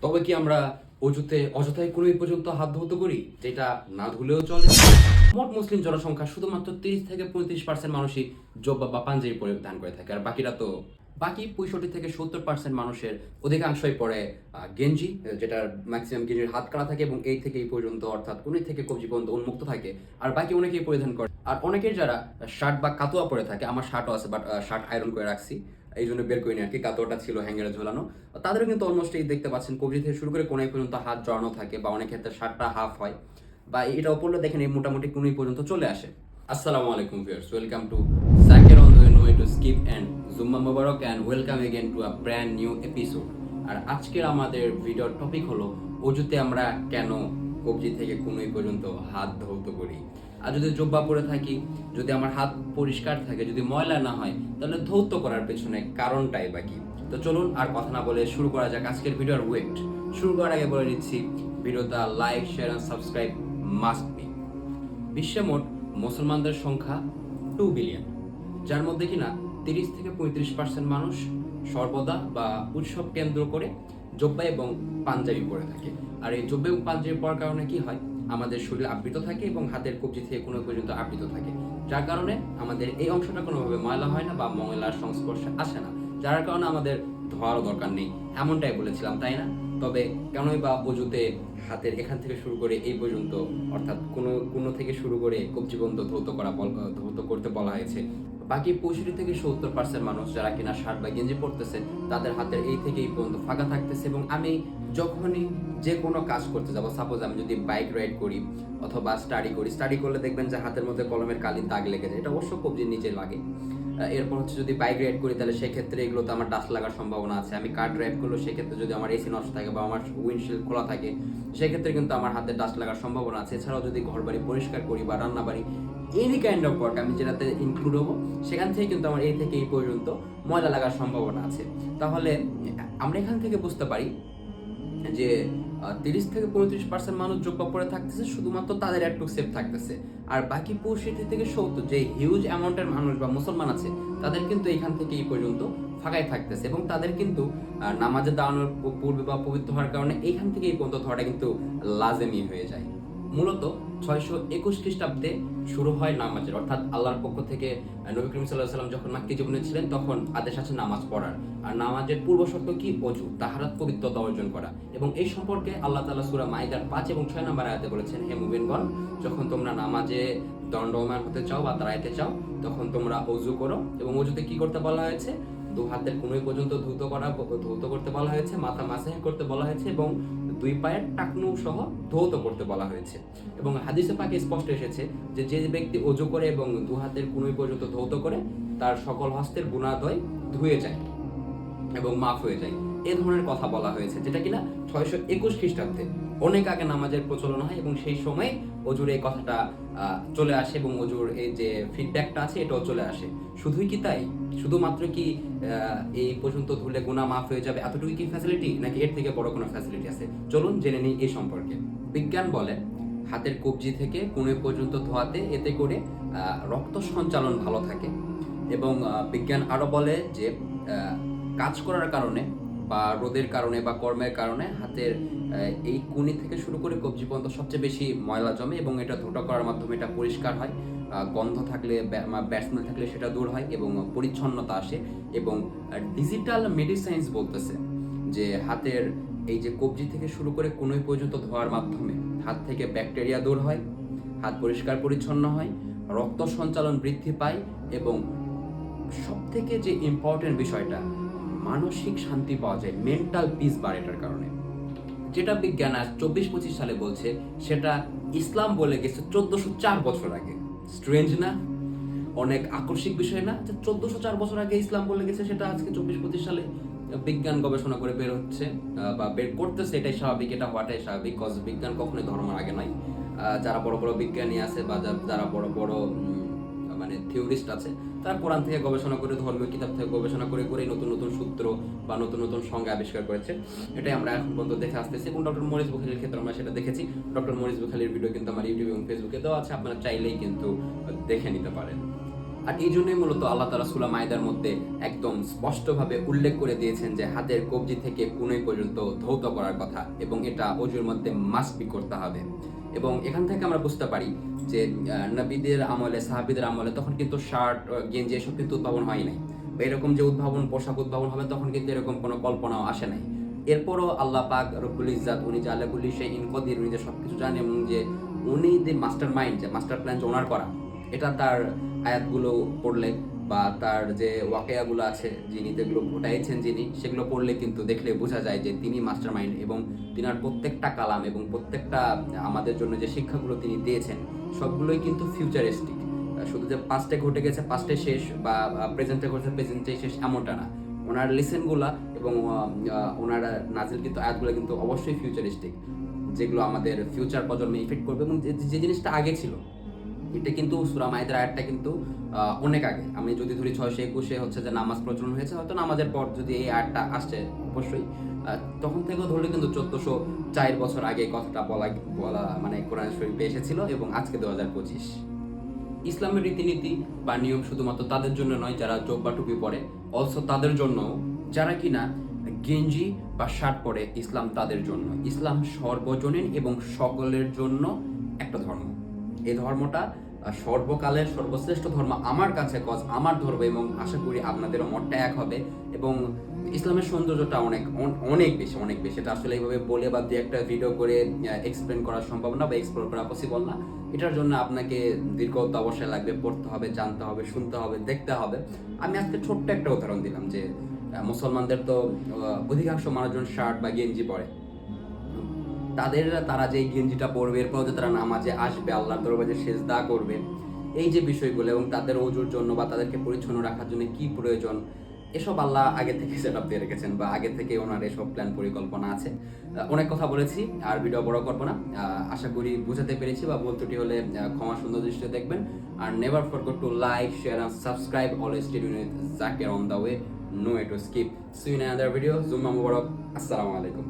তবে কি আমরা অজুতে অযথাই কোনো পর্যন্ত হাত ধৌত করি, যেটা না ধুলেও চলে? মোট মুসলিম জনসংখ্যা শুধুমাত্র 30 থেকে 35% মানুষই জব্বা বা পাঞ্জাবি পরিধান করে থাকে, আর বাকি 65 থেকে 70% মানুষের অধিকাংশই পরে গেঞ্জি, যেটার ম্যাক্সিমাম গেঞ্জির হাত কাটা থাকে এবং এই থেকে এই পর্যন্ত, অর্থাৎ কোনি থেকে কবজি পর্যন্ত উন্মুক্ত থাকে। আর বাকি অনেকেই পরিধান করে। আর অনেকের যারা শার্ট বা কাতুয়া পরে থাকে, আমার শার্টও আছে, বাট শার্ট আয়রন করে রাখছি, এই জন্য বের করিনি আর কি, কাতুয়াটা ছিল হ্যাঙ্গারে ঝোলানো। তাদেরও কিন্তু অলমোস্ট এই দেখতে পাচ্ছেন কবজি থেকে শুরু করে কোনায় পর্যন্ত হাত জড়ানো থাকে, বা অনেক ক্ষেত্রে শার্টটা হাফ হয়, বা এটা পড়লে দেখেন এই মোটামুটি কোনি পর্যন্ত চলে আসে। আসসালামু আলাইকুম viewers, welcome to Zakir on the way to skip and জুম্মা মোবারক and welcome again to a brand new episode. আর আজকের আমাদের ভিডিওর টপিক হলো অজুতে আমরা কেন কবজি থেকে কোনোই পর্যন্ত হাত ধৌত করি। আর যদি জুব্বা পরে থাকি, যদি আমার হাত পরিষ্কার থাকে, যদি ময়লা না হয়, তাহলে ধৌত করার পেছনে কারণটাই বা কি। তো চলুন আর কথা না বলে শুরু করা যাক আজকের ভিডিওর ওয়েট। শুরু করার আগে বলে দিচ্ছি, ভিডিওটা like, share and subscribe must be. বিশ্বে মোট মুসলমানদের সংখ্যা 2 বিলিয়ন, যার মধ্যে কিনা 30 থেকে 35% মানুষ সর্বদা বা উৎসব কেন্দ্র করে জব্বা এবং পাঞ্জাবি পরে থাকে। আর এই জব্বা এবং পাঞ্জাবি পরার কারণে কি হয়, আমাদের শরীর আবৃত থাকে এবং হাতের কবজি থেকে কোনো পর্যন্ত আবৃত থাকে, যার কারণে আমাদের এই অংশটা কোনোভাবে ময়লা হয় না বা ময়লার সংস্পর্শে আসে না, যার কারণে আমাদের ধোয়ারও দরকার নেই। এমনটাই বলেছিলাম, তাই না? তবে কেনই বা অজুতে হাতের এখান থেকে শুরু করে এই পর্যন্ত, অর্থাৎ কোনো থেকে শুরু করে কবজি পর্যন্ত ধৌত করতে বলা হয়েছে? বাকি 65 থেকে 70% মানুষ যারা কিনা শার্ট বা গেঞ্জি পরতেছে, তাদের হাতের এই থেকে এই পর্যন্ত ফাঁকা থাকতেছে। এবং আমি যখনই যে কোনো কাজ করতে যাবো, সাপোজ আমি যদি বাইক রাইড করি অথবা স্টাডি করলে দেখবেন যে হাতের মধ্যে কলমের কালির দাগ লেগে যায়, এটা অবশ্য কবজির নিচে লাগে। এরপর হচ্ছে যদি বাইক রাইড করি, তাহলে সেক্ষেত্রে এগুলোতে আমার ডাস্ট লাগার সম্ভাবনা আছে। আমি কার ড্রাইভ করলে সেক্ষেত্রে যদি আমার এসি নষ্ট থাকে বা আমার উইন্ডশিল্ড খোলা থাকে, সেক্ষেত্রে কিন্তু আমার হাতে ডাস্ট লাগার সম্ভাবনা আছে। এছাড়াও যদি ঘর বাড়ি পরিষ্কার করি বা রান্না বাড়ি, এনি কাইন্ড অফ ওয়ার্ক আমি যেটাতে ইনক্লুড হবো, সেখান থেকে কিন্তু আমার এই থেকে এই পর্যন্ত ময়লা লাগার সম্ভাবনা আছে। তাহলে আমরা এখান থেকে বুঝতে পারি যে 30 থেকে 35% মানুষ জব্বা পরে থাকতেছে, শুধুমাত্র তাদের একটু সেফ থাকতেছে। আর বাকি 65 থেকে 70 যে হিউজ অ্যামাউন্টের মানুষ বা মুসলমান আছে, তাদের কিন্তু এখান থেকে এই পর্যন্ত ফাঁকাই থাকতেছে, এবং তাদের কিন্তু নামাজে দাঁড়ানোর পূর্বে বা পবিত্র হওয়ার কারণে এইখান থেকে এই পর্যন্ত ধরাটা কিন্তু লাজেমি হয়ে যায়। মূলত 621 খ্রিস্টাব্দে শুরু হয় নামাজের, অর্থাৎ আল্লাহর পক্ষ থেকে নবী করিম সাল্লাল্লাহু আলাইহি ওয়াসাল্লাম যখন মক্কা জীবনে ছিলেন, তখন আদেশ আছে নামাজ পড়ার। আর নামাজের পূর্ব শর্ত কি? অজু, তাহারাত, পবিত্রতা অর্জন করা। এবং এই সম্পর্কে আল্লাহ তাআলা সূরা মাইদার 5 এবং 6 নম্বর আয়াতে বলেছেন, হে মুমিনগণ, যখন তোমরা নামাজে দণ্ডায়মান হতে চাও বা দাঁড়াইতে চাও, তখন তোমরা অজু করো। এবং অজুতে কি করতে বলা হয়েছে? দু হাতের কোনোই পর্যন্ত ধৌত করতে বলা হয়েছে, মাথা মাসাহি করতে বলা হয়েছে, এবং দুই পায়ের টাকনু সহ ধৌত করতে বলা হয়েছে। এবং হাদিসে পাকে স্পষ্ট এসেছে যে যে ব্যক্তি অজু করে এবং দু হাতের কোনোই পর্যন্ত ধৌত করে, তার সকল হস্তের গুনাহদ্বয় ধুয়ে যায় এবং মাফ হয়ে যায়। এ ধরনের কথা বলা হয়েছে, যেটা কিনা 621 খ্রিস্টাব্দে অনেক আগে নামাজের প্রচলন হয়, এবং সেই সময় অজুর এই কথাটা চলে আসে, এবং অজুর এই যে ফিডব্যাকটা আছে এটাও চলে আসে। শুধুই কি তাই? শুধুমাত্র কি এই পর্যন্ত ধুলে গুনাহ মাফ হয়ে যাবে, এতটুকু কি ফ্যাসিলিটি, নাকি এর থেকে বড় কোনো ফ্যাসিলিটি আছে? চলুন জেনে নিই এই সম্পর্কে। বিজ্ঞান বলে হাতের কবজি থেকে কোণে পর্যন্ত ধোয়াতে এতে করে রক্ত সঞ্চালন ভালো থাকে। এবং বিজ্ঞান আরো বলে যে কাজ করার কারণে বা রোদের কারণে বা কর্মের কারণে হাতের এই কুনি থেকে শুরু করে কবজি পর্যন্ত সবচেয়ে বেশি ময়লা জমে, এবং এটা ধৌত করার মাধ্যমে এটা পরিষ্কার হয়। গন্ধ থাকলে, ব্যাড স্মেল থাকলে সেটা দূর হয় এবং পরিচ্ছন্নতা আসে। এবং ডিজিটাল মেডিসাইন্স বলতেছে যে হাতের এই যে কবজি থেকে শুরু করে কোনোই পর্যন্ত ধোয়ার মাধ্যমে হাত থেকে ব্যাকটেরিয়া দূর হয়, হাত পরিষ্কার পরিচ্ছন্ন হয়, রক্ত সঞ্চালন বৃদ্ধি পায়, এবং সব থেকে যে ইম্পর্টেন্ট বিষয়টা, মানসিক শান্তি পাওয়া যায়, মেন্টাল পিস বাড়ে এটার কারণে। যেটা বিজ্ঞান আজ 24-25 সালে বলছে, সেটা ইসলাম বলে গেছে 1404 বছর আগে। স্ট্রেঞ্জ না? অনেক আকস্মিক বিষয় না? 1404 বছর আগে ইসলাম বলে গেছে, সেটা আজকে 24-25 সালে বিজ্ঞান গবেষণা করে বের হচ্ছে বা বের করতেছে। এটাই স্বাভাবিক, এটা হওয়াটাই স্বাভাবিক, কজ বিজ্ঞান কখনোই ধর্মের আগে নয়। যারা বড় বড় বিজ্ঞানী আছে বা যারা বড় বড় মানে থিওরিস্ট আছে, তারা কোরআন থেকে গবেষণা করে, ধর্মীয় কিতাব থেকে গবেষণা করে করে নতুন নতুন সূত্র বা নতুন নতুন সংজ্ঞা আবিষ্কার করেছে। এটাই আমরা এখন পর্যন্ত দেখে আসতেছি, এবং ডক্টর মরিস বুখারীর ক্ষেত্রে আমরা সেটা দেখেছি। ডক্টর মরিস বুখারীর ভিডিও কিন্তু আমার ইউটিউব এবং ফেসবুকে দেওয়া আছে, আপনারা চাইলেই কিন্তু দেখে নিতে পারেন। আর এই জন্যই মূলত আল্লাহ তাআলা সূরা মাইদার মধ্যে একদম স্পষ্টভাবে উল্লেখ করে দিয়েছেন যে হাতের কবজি থেকে কনুই পর্যন্ত ধৌত করার কথা, এবং এটা ওযুর মধ্যে মাস্ট বি করতে হবে। এবং এখান থেকে আমরা বুঝতে পারি যে নবীদের আমলে, সাহাবীদের আমলে তখন কিন্তু শার্ট, গেঞ্জি এসব কিন্তু উদ্ভাবন হয় নাই, বা এরকম যে পোশাক উদ্ভাবন হবে তখন কিন্তু এরকম কোনো কল্পনাও আসে নাই। এরপরও আল্লাহ পাক রব্বুল ইজ্জাত, উনি যে আলা কুল্লি শাইইন কদির, উনি যে সবকিছু জানেন, এবং যে উনি যে মাস্টার মাইন্ড, যে মাস্টার প্ল্যান যে ওনার করা, এটা তার আয়াতগুলো পড়লে বা তার যে ওয়াকিয়াগুলো আছে, যিনি যেগুলো ঘটাইছেন যিনি, সেগুলো পড়লে কিন্তু দেখলে বোঝা যায় যে তিনি মাস্টার মাইন্ড, এবং তিনার প্রত্যেকটা কালাম এবং প্রত্যেকটা আমাদের জন্য যে শিক্ষাগুলো তিনি দিয়েছেন সবগুলোই কিন্তু ফিউচারিস্টিক। শুধু যে পাস্টে ঘটে গেছে পাস্টে শেষ, বা প্রেজেন্টে ঘটেছে প্রেজেন্টে শেষ, এমনটা না। ওনার লেসেনগুলা এবং ওনার নাজিলকৃত আয়াতগুলো কিন্তু অবশ্যই ফিউচারিস্টিক, যেগুলো আমাদের ফিউচার প্রজন্মে ইফেক্ট করবে। এবং যে জিনিসটা আগে ছিল, এটা কিন্তু সূরা মাইদার আয়াতটা কিন্তু অনেক আগে। আমি যদি ধরি 621-এ হচ্ছে যে নামাজ প্রচলন হয়েছে, হয়তো নামাজের পর যদি এই আয়াতটা আসছে, অবশ্যই তখন থেকেও ধরলে কিন্তু 1404 বছর আগে কথাটা বলা মানে কোরআন শরীফে এসেছিল, এবং আজকে 2025। ইসলামের রীতিনীতি বা নিয়ম শুধুমাত্র তাদের জন্য নয় যারা জোব্বা টুপি পরে, অলসো তাদের জন্য যারা কিনা গেঞ্জি বা শার্ট পরে। ইসলাম তাদের জন্য, ইসলাম সর্বজনীন এবং সকলের জন্য একটা ধর্ম। এই ধর্মটা সর্বকালের সর্বশ্রেষ্ঠ ধর্ম আমার কাছে, কজ আমার ধর্ম, এবং আশা করি আপনাদেরও মতটা এক হবে। এবং ইসলামের সৌন্দর্যটা অনেক অনেক বেশি, অনেক বেশি। এটা আসলে এইভাবে বলে বা দিয়ে একটা ভিডিও করে এক্সপ্লেন করা সম্ভব না বা এক্সপ্লোর করা পসিবল না। এটার জন্য আপনাকে দীর্ঘতা অবশ্যই লাগবে, পড়তে হবে, জানতে হবে, শুনতে হবে, দেখতে হবে। আমি আজকে ছোট্ট একটা উদাহরণ দিলাম যে মুসলমানদের তো অধিকাংশ মানুষজন শার্ট বা গেঞ্জি পরে। তারা যে গেঞ্জিটা পরবে, এরপর যে তারা নামাজে আসবে, আল্লাহর দরবারে সেজদা করবে, এই যে বিষয়গুলো, এবং তাদের ওযুর জন্য বা তাদেরকে পরিচ্ছন্ন রাখার জন্য কি প্রয়োজন, এসব আল্লাহ আগে থেকে সেটআপ দিয়ে রেখেছেন, বা আগে থেকে ওনার এসব প্ল্যান পরিকল্পনা আছে। অনেক কথা বলেছি, আর ভিডিও বড় করবো না। আশা করি বুঝাতে পেরেছি, বা ভুল ত্রুটি হলে ক্ষমা সুন্দর দৃষ্টিতে দেখবেন। আর never forget to like, share and subscribe. Always stay tuned with Zakir on the way, no way to skip. See you in another video. জুম্মা মুবারক। আসসালামু আলাইকুম।